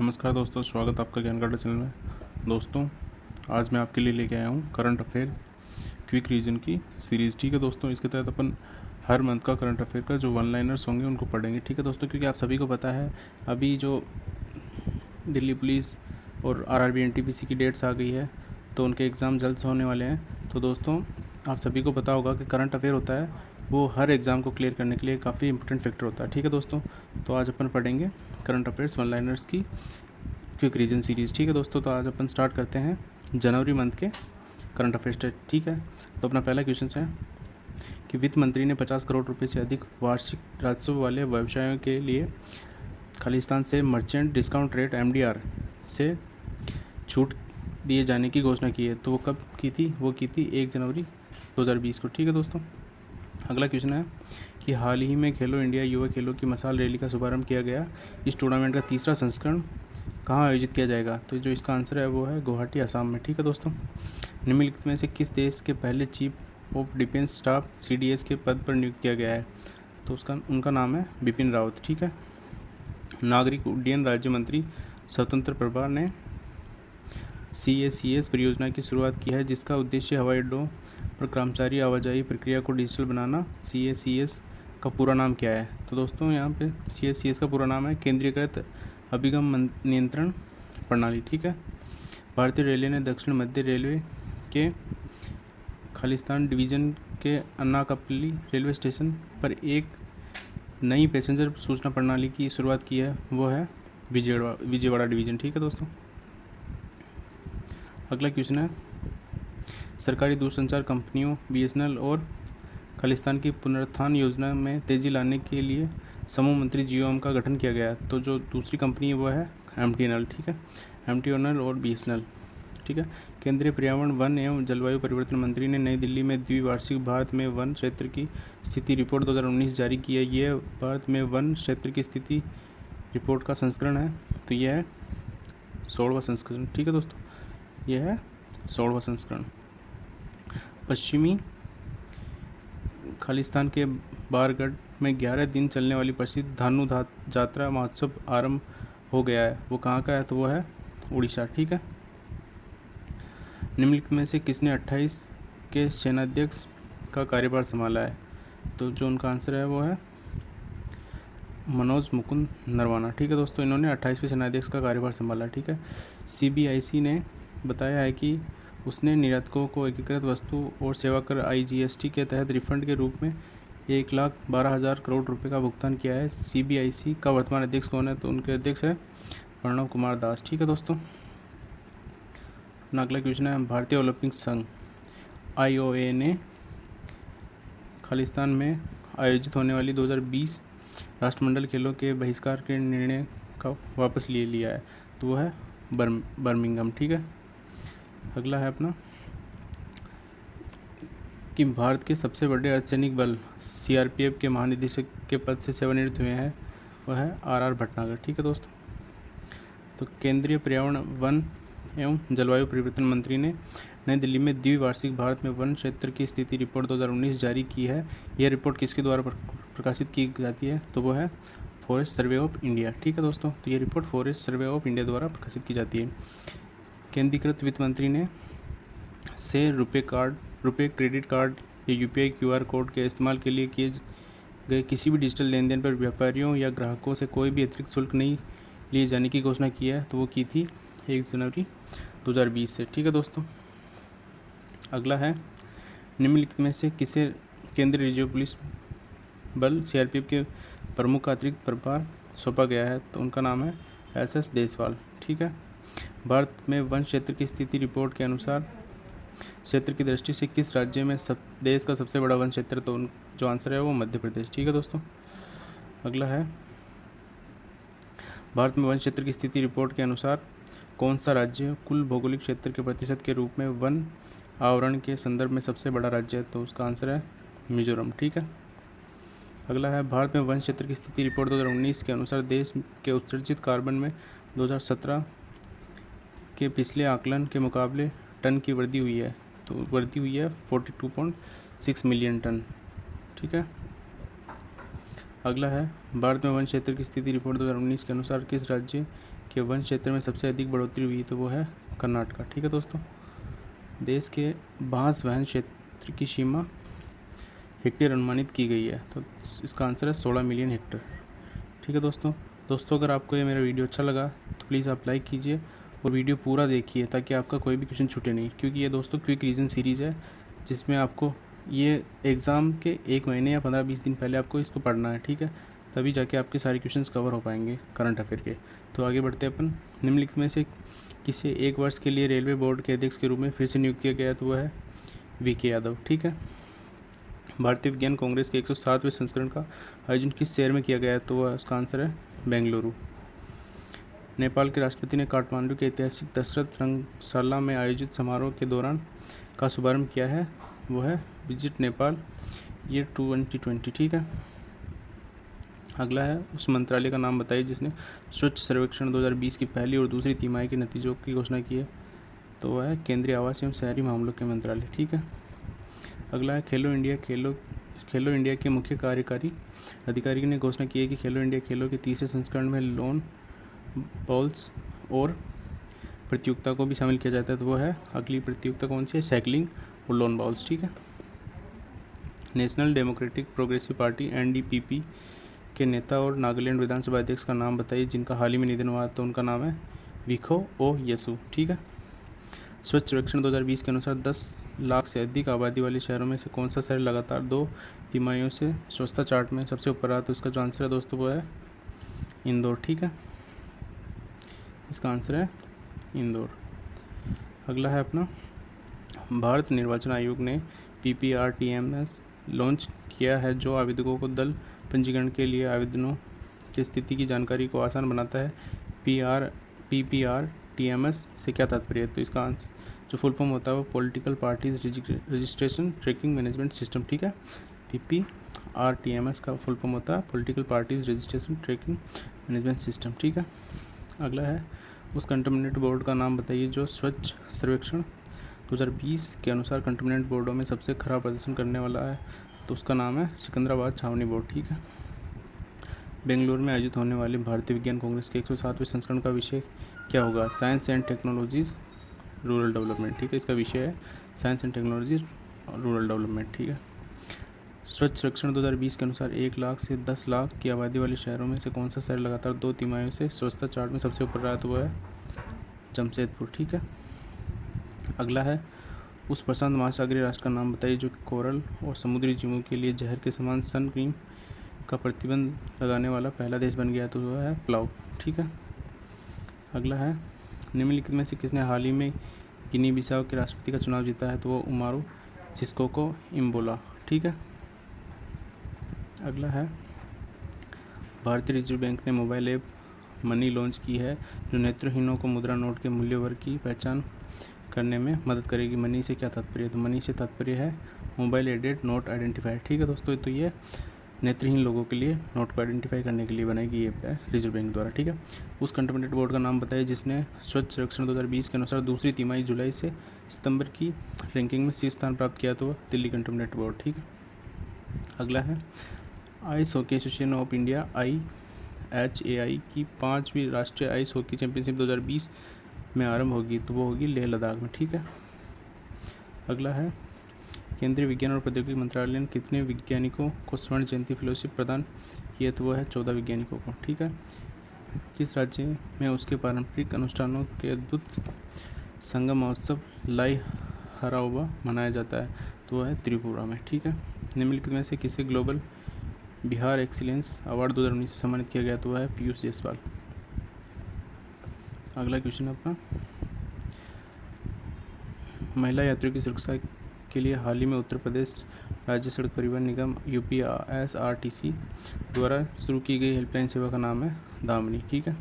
नमस्कार दोस्तों, स्वागत है आपका ज्ञान काटा चैनल में। दोस्तों, आज मैं आपके लिए लेके आया हूँ करंट अफेयर क्विक रीजन की सीरीज़। ठीक है दोस्तों, इसके तहत अपन हर मंथ का करंट अफेयर का जो वन लाइनर्स होंगे उनको पढ़ेंगे। ठीक है दोस्तों, क्योंकि आप सभी को पता है अभी जो दिल्ली पुलिस और आरआरबी एनटीपीसी की डेट्स आ गई है, तो उनके एग्ज़ाम जल्द से होने वाले हैं। तो दोस्तों, आप सभी को पता होगा कि करंट अफेयर होता है वो हर एग्ज़ाम को क्लियर करने के लिए काफ़ी इंपॉर्टेंट फैक्टर होता है। ठीक है दोस्तों, तो आज अपन पढ़ेंगे करंट अफेयर्स वन लाइनर्स की क्विक रीजन सीरीज़। ठीक है दोस्तों, तो आज अपन स्टार्ट करते हैं जनवरी मंथ के करंट अफेयर्स। ठीक है, तो अपना पहला क्वेश्चन है कि वित्त मंत्री ने 50 करोड़ रुपए से अधिक वार्षिक राजस्व वाले व्यवसायों के लिए खालिस्तान से मर्चेंट डिस्काउंट रेट MDR से छूट दिए जाने की घोषणा की है। तो वो कब की थी? वो की थी 1 जनवरी 2020 को। ठीक है दोस्तों, अगला क्वेश्चन है कि हाल ही में खेलो इंडिया युवा खेलों की मसाल रैली का शुभारंभ किया गया। इस टूर्नामेंट का तीसरा संस्करण कहाँ आयोजित किया जाएगा? तो जो इसका आंसर है वो है गुवाहाटी, असम में। ठीक है दोस्तों, निम्नलिखित में से किस देश के पहले chief of defence staff CDS के पद पर नियुक्त किया गया है? तो उनका नाम है बिपिन रावत। ठीक है, नागरिक उड्डयन राज्य मंत्री स्वतंत्र प्रभार ने CACS परियोजना की शुरुआत की है, जिसका उद्देश्य हवाई अड्डों पर कर्मचारी आवाजाही प्रक्रिया को डिजिटल बनाना। CACS का पूरा नाम क्या है? तो दोस्तों, यहाँ पे CACS का पूरा नाम है केंद्रीकृत अभिगम नियंत्रण प्रणाली। ठीक है, भारतीय रेलवे ने दक्षिण मध्य रेलवे के खालिस्तान डिवीज़न के अन्नाकपल्ली रेलवे स्टेशन पर एक नई पैसेंजर सूचना प्रणाली की शुरुआत की है, वो है विजयवाड़ा डिवीज़न। ठीक है दोस्तों, अगला क्वेश्चन है सरकारी दूरसंचार कंपनियों BSNL और खालिस्तान की पुनरुत्थान योजना में तेज़ी लाने के लिए समूह मंत्री GOM का गठन किया गया। तो जो दूसरी कंपनी है वो है MTNL। ठीक है, MTNL और BSNL। ठीक है, केंद्रीय पर्यावरण, वन एवं जलवायु परिवर्तन मंत्री ने नई दिल्ली में द्विवार्षिक भारत में वन क्षेत्र की स्थिति रिपोर्ट 2019 जारी की है। यह भारत में वन क्षेत्र की स्थिति रिपोर्ट का संस्करण है, तो यह है 16वां संस्करण। ठीक है दोस्तों, यह है 16वां संस्करण। पश्चिमी खालिस्तान के बारगढ़ में 11 दिन चलने वाली प्रसिद्ध धानु जात्रा महोत्सव आरंभ हो गया है। वो कहाँ का है? तो वो है उड़ीसा। ठीक है, निम्नलिखित में से किसने 28 के सेनाध्यक्ष का कार्यभार संभाला है? तो जो उनका आंसर है वो है मनोज मुकुंद नरवाना। ठीक है दोस्तों, इन्होंने 28वें सेनाध्यक्ष का कार्यभार संभाला। ठीक है, CBIC ने बताया है कि उसने निर्यातकों को एकीकृत वस्तु और सेवा कर IGST के तहत रिफंड के रूप में 1,12,000 करोड़ रुपए का भुगतान किया है। CBIC का वर्तमान अध्यक्ष कौन है? तो उनके अध्यक्ष है प्रणव कुमार दास। ठीक है दोस्तों, अपना अगला क्वेश्चन है भारतीय ओलंपिक संघ IOA ने खालिस्तान में आयोजित होने वाली 2020 राष्ट्रमंडल खेलों के बहिष्कार के निर्णय का वापस ले लिया है। तो वो है बर्मिंघम। ठीक है, अगला है अपना कि भारत के सबसे बड़े अर्धसैनिक बल CRPF के महानिदेशक के पद से सेवानिवृत्त हुए हैं, वह है RR भटनागर। ठीक है दोस्तों, तो केंद्रीय पर्यावरण, वन एवं जलवायु परिवर्तन मंत्री ने नई दिल्ली में द्विवार्षिक भारत में वन क्षेत्र की स्थिति रिपोर्ट 2019 जारी की है। यह रिपोर्ट किसके द्वारा प्रकाशित की जाती है? तो वो है फॉरेस्ट सर्वे ऑफ इंडिया। ठीक है दोस्तों, तो ये report forest survey of India द्वारा प्रकाशित की जाती है। केंद्रीकृत वित्त मंत्री ने से रुपए क्रेडिट कार्ड या UPI QR कोड के इस्तेमाल के लिए किए गए किसी भी डिजिटल लेन देन पर व्यापारियों या ग्राहकों से कोई भी अतिरिक्त शुल्क नहीं लिए जाने की घोषणा की है। तो वो की थी 1 जनवरी 2020 से। ठीक है दोस्तों, अगला है निम्नलिखित में से किसे केंद्रीय रिजर्व पुलिस बल CRPF के प्रमुख का अतिरिक्त प्रभार सौंपा गया है? तो उनका नाम है SS देसवाल। ठीक है, भारत में वन क्षेत्र की स्थिति रिपोर्ट के अनुसार क्षेत्र की दृष्टि से किस राज्य में देश का सबसे बड़ा वन क्षेत्र? तो जो आंसर है वो मध्य प्रदेश। ठीक है दोस्तों, अगला है भारत में वन क्षेत्र की स्थिति रिपोर्ट के अनुसार कौन सा राज्य कुल भौगोलिक क्षेत्र के प्रतिशत के रूप में वन आवरण के संदर्भ में सबसे बड़ा राज्य है? तो उसका आंसर है मिजोरम। ठीक है, अगला है भारत में वन क्षेत्र की स्थिति रिपोर्ट 2019 के अनुसार देश के उत्सर्जित कार्बन में 2017 के पिछले आकलन के मुकाबले टन की वृद्धि हुई है। तो वृद्धि हुई है 42.6 मिलियन टन। ठीक है, अगला है भारत में वन क्षेत्र की स्थिति रिपोर्ट 2019 के अनुसार किस राज्य के वन क्षेत्र में सबसे अधिक बढ़ोतरी हुई तो वो है कर्नाटका। ठीक है दोस्तों, देश के बांस वहन क्षेत्र की सीमा हेक्टेयर अनुमानित की गई है, तो इसका आंसर है 16 मिलियन हेक्टेयर। ठीक है दोस्तों अगर आपको ये मेरा वीडियो अच्छा लगा तो प्लीज़ आप लाइक कीजिए और वीडियो पूरा देखिए ताकि आपका कोई भी क्वेश्चन छूटे नहीं, क्योंकि ये दोस्तों क्विक रीजन सीरीज़ है जिसमें आपको ये एग्ज़ाम के 1 महीने या 15-20 दिन पहले आपको इसको पढ़ना है। ठीक है, तभी जाके आपके सारे क्वेश्चंस कवर हो पाएंगे करंट अफेयर के। तो आगे बढ़ते हैं अपन। निम्नलिखित में से किसे 1 वर्ष के लिए रेलवे बोर्ड के अध्यक्ष के रूप में फिर से नियुक्त किया गया, तो वह है VK यादव। ठीक है, भारतीय विज्ञान कांग्रेस के 107वें संस्करण का आयोजन किस शहर में किया गया है, तो वह उसका आंसर है बेंगलुरु। नेपाल के राष्ट्रपति ने काठमांडू के ऐतिहासिक दशरथ रंगशाला में आयोजित समारोह के दौरान का शुभारंभ किया है, वो है विजिट नेपाल ईयर 2020। ठीक है, अगला है उस मंत्रालय का नाम बताइए जिसने स्वच्छ सर्वेक्षण 2020 की पहली और दूसरी तिमाही के नतीजों की घोषणा की है, तो वह है केंद्रीय आवास एवं शहरी मामलों के मंत्रालय। ठीक है, अगला है खेलो इंडिया के मुख्य कार्यकारी अधिकारी ने घोषणा की है कि खेलो इंडिया खेलों के तीसरे संस्करण में लॉन बॉल्स और प्रतियोगिता को भी शामिल किया जाता है, तो वो है अगली प्रतियोगिता कौन सी है, साइकिलिंग और लॉन बॉल्स। ठीक है, national democratic progressive party NDPP के नेता और नागालैंड विधानसभा अध्यक्ष का नाम बताइए जिनका हाल ही में निधन हुआ, तो उनका नाम है विखो ओ यसु। ठीक है, स्वच्छ सर्वेक्षण 2020 के अनुसार 10 लाख से अधिक आबादी वाले शहरों में से कौन सा शहर लगातार 2 तिमाहियों से स्वच्छता चार्ट में सबसे ऊपर रहा, तो इसका जो आंसर है दोस्तों वो है इंदौर। ठीक है, इसका आंसर है इंदौर। अगला है अपना, भारत निर्वाचन आयोग ने PPRTMS लॉन्च किया है जो आवेदकों को दल पंजीकरण के लिए आवेदनों की स्थिति की जानकारी को आसान बनाता है। PPRTMS से क्या तात्पर्य है, तो इसका आंसर जो फुल फॉर्म होता है वो political parties registration tracking management system. ठीक है, PPRTMS का फुल फॉर्म होता है political parties registration tracking management system. ठीक है, अगला है उस कंटोमिनेंट बोर्ड का नाम बताइए जो स्वच्छ सर्वेक्षण 2020 के अनुसार कंटोमिनेंट बोर्डों में सबसे खराब प्रदर्शन करने वाला है, तो उसका नाम है सिकंदराबाद छावनी बोर्ड। ठीक है, बेंगलुरु में आयोजित होने वाले भारतीय विज्ञान कांग्रेस के 107वें संस्करण का विषय क्या होगा, science and technologies rural development. ठीक है, इसका विषय है science and technology rural development. ठीक है, स्वच्छ सर्वेक्षण 2020 के अनुसार 1 लाख से 10 लाख की आबादी वाले शहरों में से कौन सा शहर लगातार 2 तिमाहियों से स्वच्छता चार्ट में सबसे ऊपर रहा, तो वो है जमशेदपुर। ठीक है, अगला है उस प्रशांत महासागरीय राष्ट्र का नाम बताइए जो कोरल और समुद्री जीवों के लिए जहर के समान सन क्रीम का प्रतिबंध लगाने वाला पहला देश बन गया, तो वो है पलाव। ठीक है, अगला है निम्नलिखित में से किसने हाल ही में गिनी बिसाऊ के राष्ट्रपति का चुनाव जीता है, तो वो उमारो सिस्कोको इम्बोला। ठीक है, अगला है भारतीय रिजर्व बैंक ने मोबाइल ऐप मनी लॉन्च की है जो नेत्रहीनों को मुद्रा नोट के मूल्य वर्ग की पहचान करने में मदद करेगी। मनी से क्या तात्पर्य है, तो मनी से तात्पर्य है मोबाइल एडेड नोट आइडेंटिफायर। ठीक है दोस्तों, तो ये नेत्रहीन लोगों के लिए नोट को आइडेंटिफाई करने के लिए बनाई गई ऐप है रिजर्व बैंक द्वारा। ठीक है, उस कंटोमिनेंट बोर्ड का नाम बताइए जिसने स्वच्छ सर्वेक्षण 2020 के अनुसार दूसरी तिमाही जुलाई से सितंबर की रैंकिंग में शीर्ष स्थान प्राप्त किया, तो वह दिल्ली कंटोमिनेंट बोर्ड। ठीक है, अगला है ice hockey association of India IHAI की 5वीं राष्ट्रीय आइस हॉकी चैंपियनशिप 2020 में आरंभ होगी, तो वो होगी लेह लद्दाख में। ठीक है, अगला है केंद्रीय विज्ञान और प्रौद्योगिकी मंत्रालय ने कितने वैज्ञानिकों को स्वर्ण जयंती फेलोशिप प्रदान किए, तो वो है 14 वैज्ञानिकों को। ठीक है, किस राज्य में उसके पारंपरिक अनुष्ठानों के अद्भुत संगम महोत्सव लाई हराओबा मनाया जाता है, तो वह है त्रिपुरा में। ठीक है, निम्नलिखित में से किसे ग्लोबल बिहार एक्सीलेंस अवार्ड 2019 से सम्मानित किया गया, तो वह है पीयूष जायसवाल। अगला क्वेश्चन अपना, महिला यात्रियों की सुरक्षा के लिए हाल ही में उत्तर प्रदेश राज्य सड़क परिवहन निगम UPSRTC द्वारा शुरू की गई हेल्पलाइन सेवा का नाम है दामिनी। ठीक है,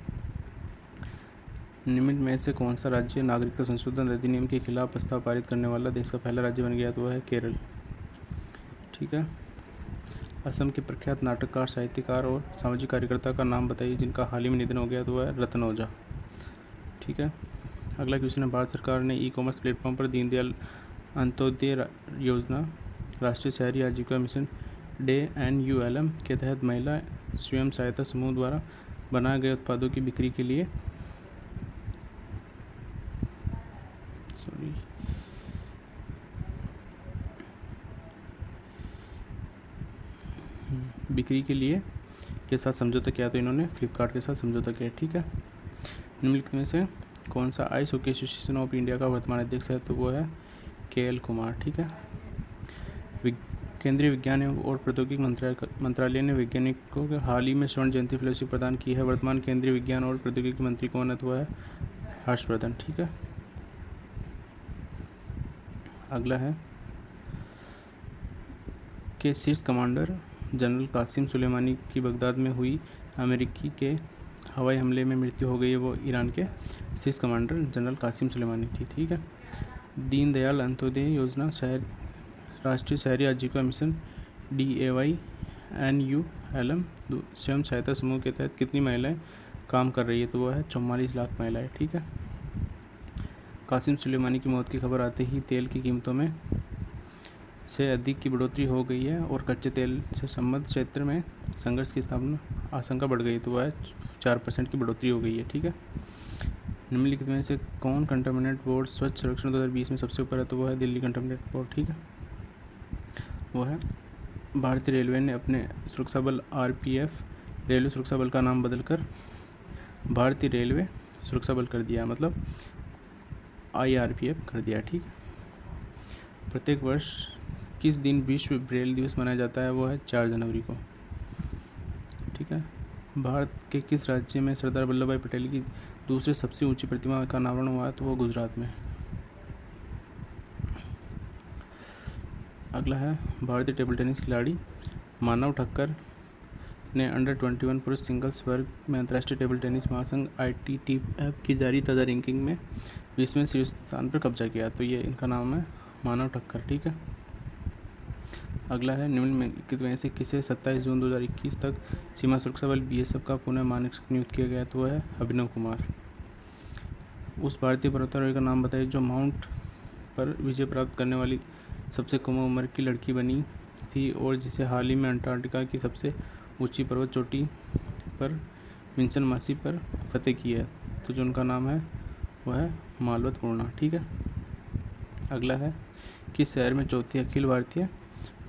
निम्न में से कौन सा राज्य नागरिकता संशोधन अधिनियम के खिलाफ प्रस्ताव पारित करने वाला देश का पहला राज्य बन गया, तो वह है केरल। ठीक है, असम के प्रख्यात नाटककार, साहित्यकार और सामाजिक कार्यकर्ता का नाम बताइए जिनका हाल ही में निधन हो गया, तो वह है रतन ओझा। ठीक है, अगला क्वेश्चन है भारत सरकार ने ई-कॉमर्स प्लेटफॉर्म पर दीनदयाल अंत्योदय योजना राष्ट्रीय शहरी आजीविका मिशन DNULM के तहत महिला स्वयं सहायता समूह द्वारा बनाए गए उत्पादों की बिक्री के लिए सॉरी, बिक्री के लिए के साथ समझौता किया, तो इन्होंने फ्लिपकार्ट के साथ समझौता किया। ठीक है। निम्नलिखित में से कौन सा ice hockey association of India का वर्तमान अध्यक्ष है, तो वो है KL कुमार। ठीक है। केंद्रीय विज्ञान और प्रौद्योगिकी मंत्रालय ने वैज्ञानिकों को हाल ही में स्वर्ण जयंती फेलोशिप प्रदान की है। वर्तमान केंद्रीय विज्ञान और प्रौद्योगिकी मंत्री कौन है, तो वह है हर्षवर्धन। ठीक है। अगला है कि शीर्ष कमांडर जनरल कासिम सुलेमानी की बगदाद में हुई अमेरिकी के हवाई हमले में मृत्यु हो गई है। वो ईरान के शीर्ष कमांडर जनरल कासिम सुलेमानी थी। ठीक है। दीनदयाल अंत्योदय योजना राष्ट्रीय शहरी आजीविका मिशन DAY-NULM स्वयं सहायता समूह के तहत कितनी महिलाएं काम कर रही है, तो वह है 44 लाख महिलाएं। ठीक है। कासिम सुलेमानी की मौत की खबर आते ही तेल की कीमतों में से अधिक की बढ़ोतरी हो गई है और कच्चे तेल से संबद्ध क्षेत्र में संघर्ष की स्थापना आशंका बढ़ गई, तो वह 4% की बढ़ोतरी हो गई है। ठीक है। निम्नलिखित में से कौन कंटामिनेंट बोर्ड स्वच्छ सर्वेक्षण 2020 में सबसे ऊपर है, तो वह है दिल्ली कंटामिनेंट बोर्ड। ठीक है। वो है भारतीय रेलवे ने अपने सुरक्षा बल RPF रेलवे सुरक्षा बल का नाम बदलकर भारतीय रेलवे सुरक्षा बल कर दिया, मतलब IRPF कर दिया। ठीक है। प्रत्येक वर्ष किस दिन विश्व ब्रेल दिवस मनाया जाता है, वो है 4 जनवरी को। ठीक है। भारत के किस राज्य में सरदार वल्लभ भाई पटेल की दूसरी सबसे ऊंची प्रतिमा का अनावरण हुआ है, तो वो गुजरात में। अगला है भारतीय टेबल टेनिस खिलाड़ी मानव ठक्कर ने अंडर-21 पुरुष सिंगल्स वर्ग में अंतर्राष्ट्रीय टेबल टेनिस महासंघ ITTF की जारी ताज़ा रैंकिंग में 20वें शीर्ष स्थान पर कब्जा किया, तो ये इनका नाम है मानव ठक्कर। ठीक है। अगला है निम्नलिखित में से किसे 27 जून 2021 तक सीमा सुरक्षा बल BSF का पुनः महानिरीक्षक नियुक्त किया गया, तो वह है अभिनव कुमार। उस भारतीय पर्वतारोही का नाम बताइए जो माउंट पर विजय प्राप्त करने वाली सबसे कम उम्र की लड़की बनी थी और जिसे हाल ही में अंटार्कटिका की सबसे ऊंची पर्वत चोटी पर विंसन मासी पर फतेह की है, तो जो उनका नाम है वह है मालवत पूर्णा। ठीक है। अगला है किस शहर में चौथी Akhil Bharatiya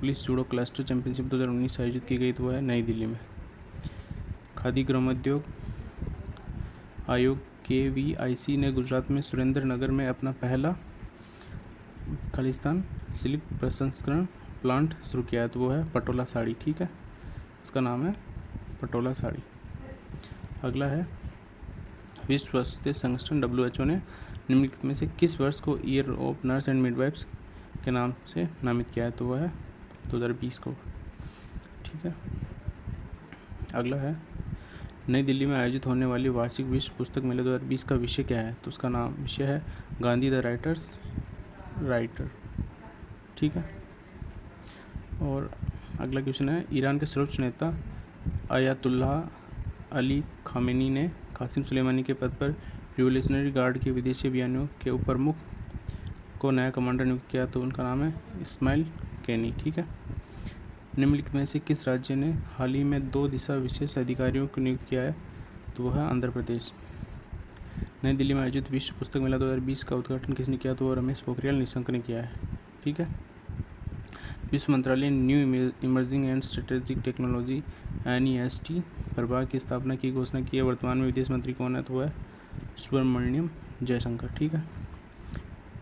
police judo cluster championship 2019 आयोजित की गई, तो वह है नई दिल्ली में। खादी ग्रामोद्योग आयोग KVIC ने गुजरात में सुरेंद्र नगर में अपना पहला खालिस्तान सिल्क प्रसंस्करण प्लांट शुरू किया है, तो वो है पटोला साड़ी। ठीक है। उसका नाम है पटोला साड़ी। अगला है विश्व स्वास्थ्य संगठन WHO ने निम्नलिखित में से किस वर्ष को year of nurse and midwives के नाम से नामित किया है, तो वह है 2020 को। ठीक है। अगला है नई दिल्ली में आयोजित होने वाली वार्षिक विश्व पुस्तक मेले 2020 का विषय क्या है, तो उसका नाम विषय है गांधी द राइटर। ठीक है। और अगला क्वेश्चन है ईरान के सर्वोच्च नेता अयातुल्लाह अली खामेनी ने कासिम सुलेमानी के पद पर रिवोल्यूशनरी गार्ड के विदेशी अभियानों के उपप्रमुख को नया कमांडर नियुक्त किया, तो उनका नाम है इस्माइल कैनी। ठीक है। निम्नलिखित में से किस राज्य ने हाल ही में 2 दिशा विशेष अधिकारियों को नियुक्त किया है, तो वह है आंध्र प्रदेश। नई दिल्ली में आयोजित विश्व पुस्तक मेला 2020 का उद्घाटन किसने किया, तो वह रमेश पोखरियाल निशंक ने किया है। ठीक है। विश्व मंत्रालय new emerging and strategic technology NEST प्रभाग की स्थापना की घोषणा की है। वर्तमान में विदेश मंत्री कौन है, तो वह है सुब्रमण्यम जयशंकर। ठीक है।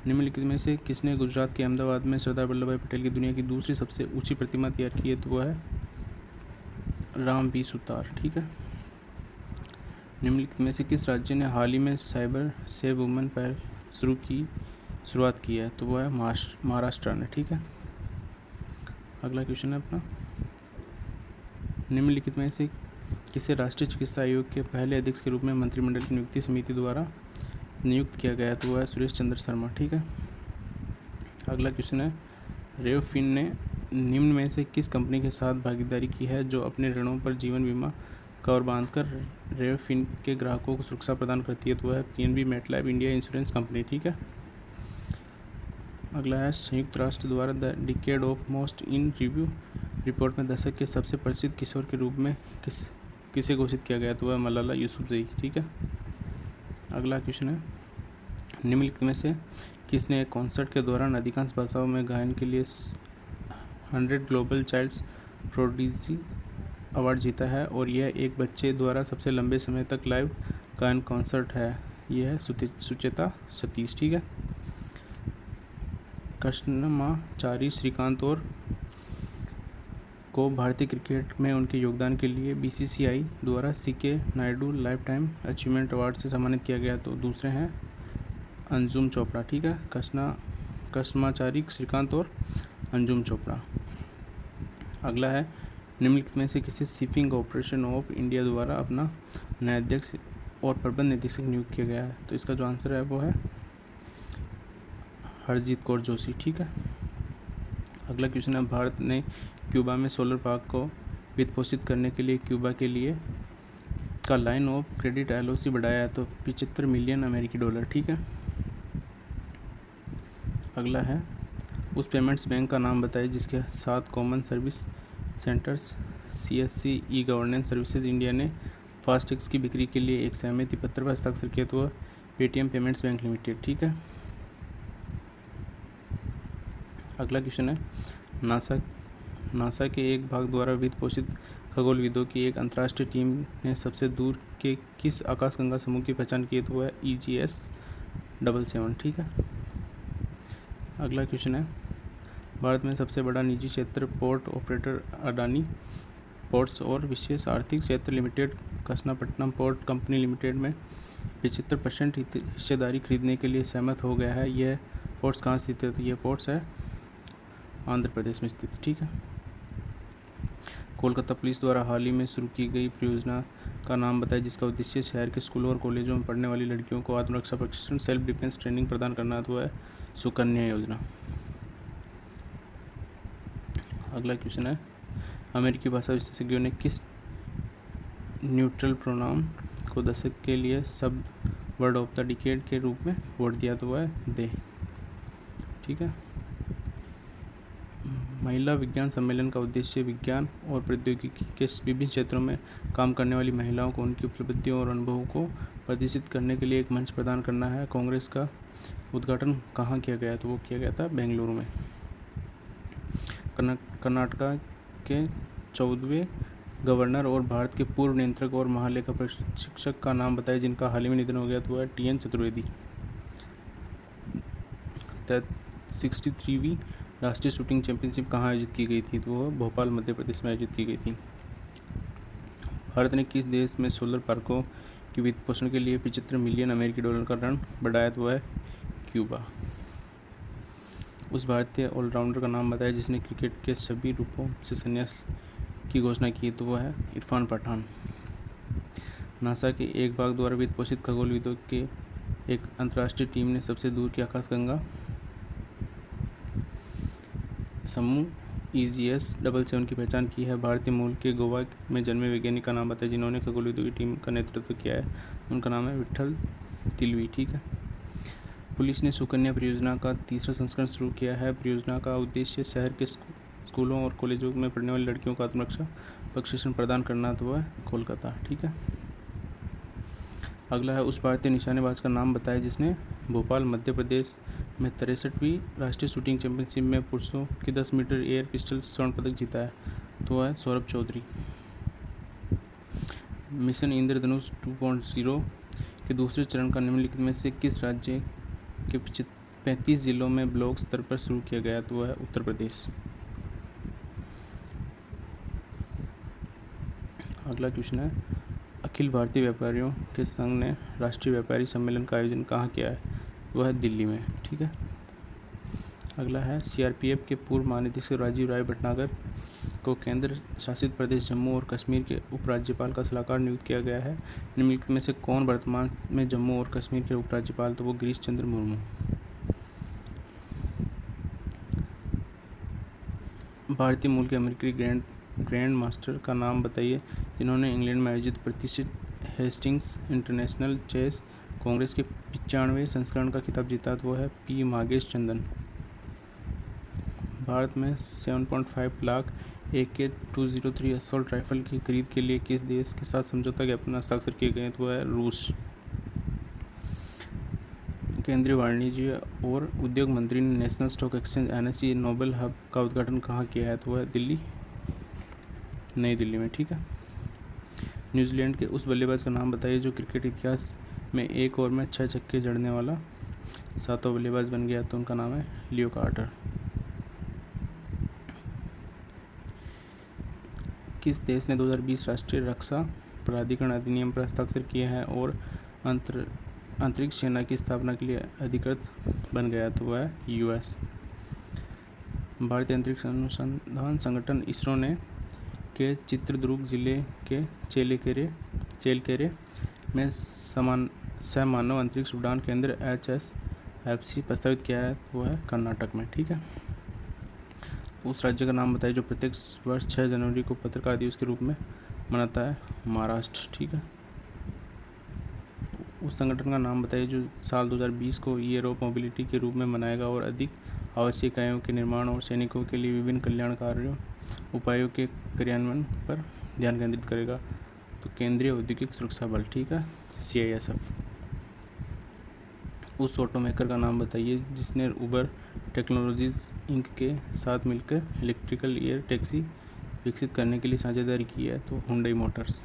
निम्नलिखित में से किसने गुजरात के अहमदाबाद में सरदार वल्लभ भाई पटेल की दुनिया की दूसरी सबसे ऊंची प्रतिमा तैयार की है, तो वह है राम B सुतार। ठीक है। निम्नलिखित में से किस राज्य ने हाल ही में साइबर सेव वुमेन पहल शुरुआत की है, तो वह है महाराष्ट्र ने। ठीक है। अगला क्वेश्चन है अपना निम्नलिखित में से किसे राष्ट्रीय चिकित्सा आयोग के पहले अध्यक्ष के रूप में मंत्रिमंडल की नियुक्ति समिति द्वारा नियुक्त किया गया, तो वह है सुरेश चंद्र शर्मा। ठीक है। अगला क्वेश्चन है रेवफिन ने निम्न में से किस कंपनी के साथ भागीदारी की है जो अपने ऋणों पर जीवन बीमा कवर बांधकर रेवफिन के ग्राहकों को सुरक्षा प्रदान करती है, तो वह है PNB MetLife India insurance company. ठीक है। अगला है संयुक्त राष्ट्र द्वारा the decade of most in review report में दशक के सबसे प्रसिद्ध किशोर के रूप में किसे घोषित किया गया, तो वह मलाला यूसुफजई। ठीक है। अगला क्वेश्चन है निम्नलिखित में से किसने एक कॉन्सर्ट के दौरान अधिकांश भाषाओं में गायन के लिए 100 ग्लोबल चाइल्ड्स प्रोडिजी अवार्ड जीता है, और यह एक बच्चे द्वारा सबसे लंबे समय तक लाइव गायन कॉन्सर्ट है। यह है सुचेता सतीश। ठीक है। कृष्णमाचारी श्रीकांत और को भारतीय क्रिकेट में उनके योगदान के लिए बीसीसीआई द्वारा CK Naidu life time achievement award से सम्मानित किया गया। तो दूसरे हैं अंजुम चोपड़ा। ठीक है। कृष्णमाचारी श्रीकांत और अंजुम चोपड़ा। अगला है निम्नलिखित में से किसे शिपिंग कॉर्पोरेशन ऑफ इंडिया द्वारा अपना नया अध्यक्ष और प्रबंध निदेशक नियुक्त किया गया है। तो इसका जो आंसर है वो है हरजीत कौर जोशी। ठीक है। अगला क्वेश्चन है भारत ने क्यूबा में सोलर पार्क को वित्त पोषित करने के लिए क्यूबा के लिए का लाइन ऑफ क्रेडिट एलओसी बढ़ाया है। तो 75 मिलियन अमेरिकी डॉलर। ठीक है। अगला है उस पेमेंट्स बैंक का नाम बताइए जिसके 7 common service centres CSC e governance services India ने फास्टैग्स की बिक्री के लिए एक सहमति पत्र पर हस्ताक्षर किया। तो पेटीएम पेमेंट्स बैंक लिमिटेड। ठीक है। अगला क्वेश्चन है नासा के एक भाग द्वारा वित्त पोषित खगोलविदों की एक अंतर्राष्ट्रीय टीम ने सबसे दूर के किस आकाशगंगा समूह की पहचान की है। तो वह EGS-77। ठीक है। अगला क्वेश्चन है भारत में सबसे बड़ा निजी क्षेत्र पोर्ट ऑपरेटर अडानी पोर्ट्स और विशेष आर्थिक क्षेत्र limited Krishnapatnam port company limited में 75% हिस्सेदारी खरीदने के लिए सहमत हो गया है। यह पोर्ट्स कहाँ स्थित है। तो यह पोर्ट्स है आंध्र प्रदेश में स्थित। ठीक है। कोलकाता पुलिस द्वारा हाल ही में शुरू की गई परियोजना का नाम बताएं जिसका उद्देश्य शहर के स्कूलों और कॉलेजों में पढ़ने वाली लड़कियों को आत्मरक्षा प्रशिक्षण सेल्फ डिफेंस ट्रेनिंग प्रदान करना। तो है सुकन्या योजना। अगला क्वेश्चन है अमेरिकी भाषा विशेषज्ञों ने किस न्यूट्रल प्रोनाउन को दशक के लिए शब्द वर्ड ऑफ द डिकेड के रूप में वोट दिया। तो वह है दे। ठीक है। महिला विज्ञान सम्मेलन का उद्देश्य विज्ञान और प्रौद्योगिकी के विभिन्न क्षेत्रों में काम करने वाली महिलाओं को उनकी उपलब्धियों और अनुभवों को प्रदर्शित करने के लिए एक मंच प्रदान करना है। कांग्रेस का उद्घाटन कहाँ किया गया। तो वो किया गया था बेंगलुरु में। कर्नाटका के 14वें गवर्नर और भारत के पूर्व नियंत्रक और महालेखा परीक्षक का नाम बताएं जिनका हाल ही में निधन हो गया। तो वह TN चतुर्वेदी। 63वीं राष्ट्रीय शूटिंग चैंपियनशिप कहाँ आयोजित की गई थी। तो वह भोपाल मध्य प्रदेश में आयोजित की गई थी। भारत ने किस देश में सोलर पार्कों के वित्त पोषण के लिए 75 मिलियन अमेरिकी डॉलर का ऋण बढ़ाया। तो वह है क्यूबा। उस भारतीय ऑलराउंडर का नाम बताया जिसने क्रिकेट के सभी रूपों से संन्यास की घोषणा की। तो वह है इरफान पठान। नासा के एक भाग द्वारा वित्त पोषित खगोलविदों के एक अंतर्राष्ट्रीय टीम ने सबसे दूर की आकाशगंगा समूह EGS-77 की पहचान की है। भारतीय मूल के गोवा में जन्मे वैज्ञानिक का नाम बताया जिन्होंने खगोलविदों की टीम का नेतृत्व किया है। उनका नाम है विठल तिलवी। ठीक है। पुलिस ने सुकन्या परियोजना का तीसरा संस्करण शुरू किया है। परियोजना का उद्देश्य शहर के स्कूलों और कॉलेजों में पढ़ने वाली लड़कियों को आत्मरक्षा प्रशिक्षण प्रदान करना। तो वह कोलकाता। ठीक है। अगला है उस भारतीय निशानेबाज का नाम बताया जिसने भोपाल मध्य प्रदेश में 63वीं राष्ट्रीय शूटिंग चैंपियनशिप में पुरुषों की 10 मीटर एयर पिस्टल स्वर्ण पदक जीता है। तो वह है सौरभ चौधरी। मिशन इंद्रधनुष 2.0 के दूसरे चरण का निम्नलिखित में से किस राज्य के 35 जिलों में ब्लॉक स्तर पर शुरू किया गया। तो वह है उत्तर प्रदेश। अगला क्वेश्चन है अखिल भारतीय व्यापारियों के संघ ने राष्ट्रीय व्यापारी सम्मेलन का आयोजन कहाँ किया है। वह है दिल्ली में। ठीक है। अगला है CRPF के पूर्व महानिदेशक राजीव राय भटनागर को केंद्र शासित प्रदेश जम्मू और कश्मीर के उपराज्यपाल का सलाहकार नियुक्त किया गया है। निम्नलिखित में से कौन वर्तमान में जम्मू और कश्मीर के उपराज्यपाल। तो वो गिरीश चंद्र मुर्मू। भारतीय मूल के अमेरिकी ग्रैंड मास्टर का नाम बताइए जिन्होंने इंग्लैंड में आयोजित प्रतिष्ठित हेस्टिंग्स इंटरनेशनल चेस कांग्रेस के 95वें संस्करण का खिताब जीता। तो वो है P मागेश चंदन। भारत में 7.5 लाख AK-203 असॉल्ट राइफल की खरीद के लिए किस देश के साथ समझौता ज्ञापन हस्ताक्षर किए गए। तो वह है रूस केंद्रीय वाणिज्य और उद्योग मंत्री ने national stock exchange NSE noble hub का उद्घाटन कहाँ किया है? तो वह दिल्ली, नई दिल्ली में। ठीक है। न्यूजीलैंड के उस बल्लेबाज का नाम बताइए जो क्रिकेट इतिहास में एक ओवर में 6 छक्के जड़ने वाला 7वां बल्लेबाज बन गया। तो उनका नाम है लियो कार्टर। किस देश ने 2020 राष्ट्रीय रक्षा प्राधिकरण अधिनियम पर हस्ताक्षर किए हैं और अंतरिक्ष सेना की स्थापना के लिए अधिकृत बन गया? तो वह है US। भारतीय अंतरिक्ष अनुसंधान संगठन इसरो ने के चित्रदुर्ग जिले के चेलकेरे में समानव अंतरिक्ष उड़ान केंद्र HSFC प्रस्तावित किया है। तो वह है कर्नाटक में। ठीक है। उस राज्य का नाम बताइए जो प्रत्येक वर्ष 6 जनवरी को पत्रकार दिवस के रूप में मनाता है? महाराष्ट्र। ठीक है। उस संगठन का नाम बताइए जो साल 2020 को ईयर ऑफ मोबिलिटी के रूप में मनाएगा और अधिक आवश्यक इकाइयों के निर्माण और सैनिकों के लिए विभिन्न कल्याणकारी उपायों के क्रियान्वयन पर ध्यान केंद्रित करेगा? तो केंद्रीय औद्योगिक सुरक्षा बल। ठीक है, CISF। उस ऑटोमेकर का नाम बताइए जिसने उबर टेक्नोलॉजीज इंक के साथ मिलकर इलेक्ट्रिकल एयर टैक्सी विकसित करने के लिए साझेदारी की है? तो हुंडई मोटर्स।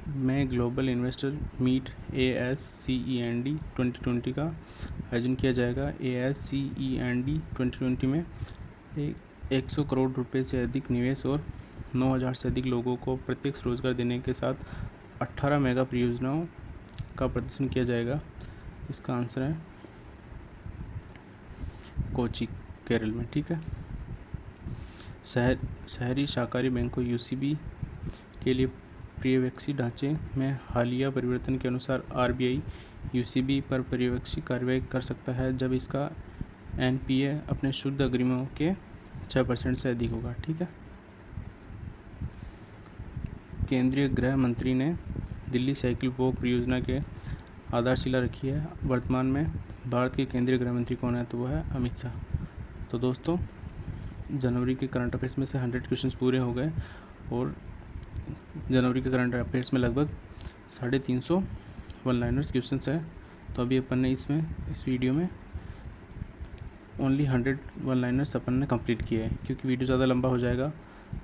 में ग्लोबल इन्वेस्टर मीट ASCEND 2020 का आयोजन किया जाएगा। ASCEND 2020 में 100 करोड़ रुपए से अधिक निवेश और 9,000 से अधिक लोगों को प्रत्यक्ष रोजगार देने के साथ 18 मेगा परियोजनाओं का प्रदर्शन किया जाएगा। इसका आंसर है कोची, केरल में। ठीक है। शहरी सहकारी बैंकों UCB के लिए पर्यवेक्षी ढांचे में हालिया परिवर्तन के अनुसार RBI UCB पर पर्यवेक्षी कार्रवाई कर सकता है जब इसका NPA अपने शुद्ध अग्रिमों के 6% से अधिक होगा। ठीक है। केंद्रीय गृह मंत्री ने दिल्ली साइकिल वॉक परियोजना के आधारशिला रखी है। वर्तमान में भारत के केंद्रीय गृह मंत्री कौन है? तो वह है अमित शाह। तो दोस्तों, जनवरी के करंट अफेयर्स में से 100 क्वेश्चंस पूरे हो गए और जनवरी के करंट अफेयर्स में लगभग 350 वन लाइनर्स क्वेश्चंस है। तो अभी अपन ने इस वीडियो में ओनली 100 वन लाइनर्स अपन ने कंप्लीट किए हैं। क्योंकि वीडियो ज़्यादा लंबा हो जाएगा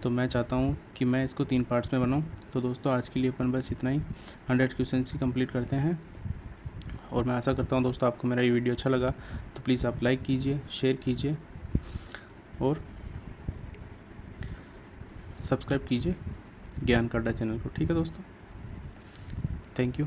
तो मैं चाहता हूँ कि मैं इसको 3 पार्ट्स में बनाऊँ। तो दोस्तों, आज के लिए अपन बस इतना ही 100 क्वेश्चंस ही कंप्लीट करते हैं। और मैं आशा करता हूँ दोस्तों आपको मेरा ये वीडियो अच्छा लगा। तो प्लीज़ आप लाइक कीजिए, शेयर कीजिए और सब्सक्राइब कीजिए ज्ञान का अड्डा चैनल को। ठीक है दोस्तों, थैंक यू।